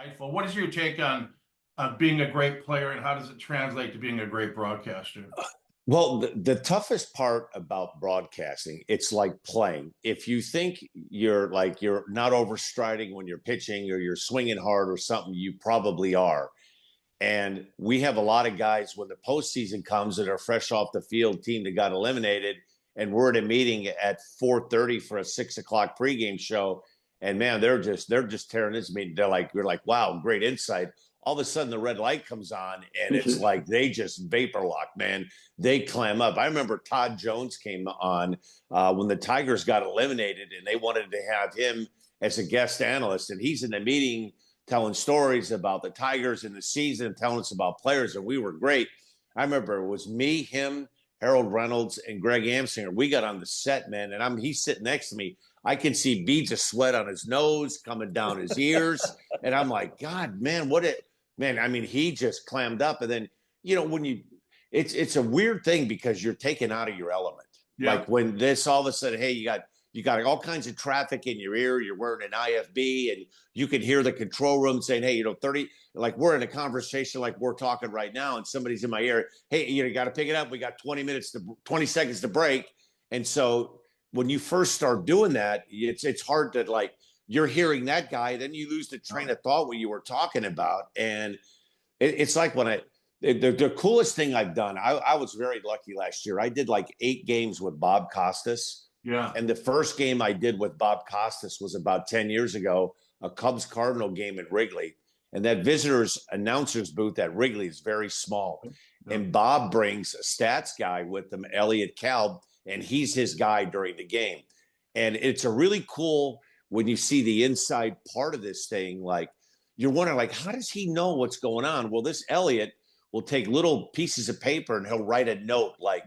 Insightful. What is your take on being a great player, and how does it translate to being a great broadcaster? Well, the toughest part about broadcasting, it's like playing. If you think you're not overstriding when you're pitching or you're swinging hard or something, you probably are. And we have a lot of guys when the postseason comes that are fresh off the field, team that got eliminated, and we're at a meeting at 4:30 for a 6 o'clock pregame show. And man, they're just tearing this meeting. We're like, wow, great insight. All of a sudden the red light comes on and it's like they just vapor lock, man. They clam up. I remember Todd Jones came on when the Tigers got eliminated and they wanted to have him as a guest analyst. And he's in the meeting telling stories about the Tigers in the season, telling us about players, and we were great. I remember it was me, him, Harold Reynolds, and Greg Amsinger. We got on the set, man, and he's sitting next to me. I can see beads of sweat on his nose coming down his ears, and I'm like, God, man, what it, man. I mean, he just clammed up, and then when it's a weird thing because you're taken out of your element. Yeah. Like when this all of a sudden, hey, you got all kinds of traffic in your ear. You're wearing an IFB, and you can hear the control room saying, "Hey, 30." Like we're in a conversation, like we're talking right now, and somebody's in my ear. Hey, you got to pick it up. We got 20 seconds to break. And so when you first start doing that, it's hard to like you're hearing that guy, then you lose the train of thought what you were talking about, and it's like when the coolest thing I've done. I was very lucky last year. I did like 8 games with Bob Costas. Yeah. And the first game I did with Bob Costas was about 10 years ago, a Cubs Cardinal game at Wrigley. And that visitors announcer's booth at Wrigley is very small. Yeah. And Bob brings a stats guy with him, Elliot Kalb, and he's his guy during the game. And it's a really cool when you see the inside part of this thing. Like you're wondering, like, how does he know what's going on? Well, this Elliot will take little pieces of paper and he'll write a note like,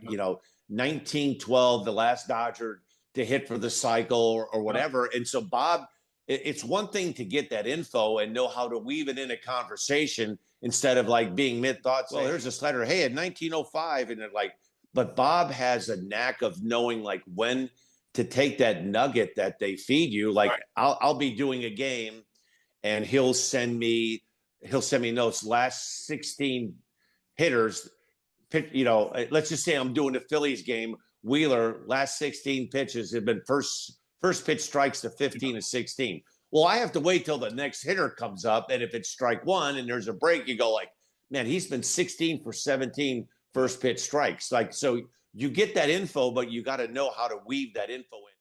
1912, the last Dodger to hit for the cycle or whatever. And so Bob, it's one thing to get that info and know how to weave it in a conversation instead of like being mid thoughts. Well, there's this letter. Hey, in 1905, and they're like, but Bob has a knack of knowing like when to take that nugget that they feed you. Like right. I'll be doing a game, and he'll send me notes. Last 16 hitters. Let's just say I'm doing the Phillies game. Wheeler, last 16 pitches have been first pitch strikes to 15 to 16. Well, I have to wait till the next hitter comes up, and if it's strike one and there's a break, you go like, man, he's been 16 for 17 first pitch strikes. Like, so you get that info, but you got to know how to weave that info in.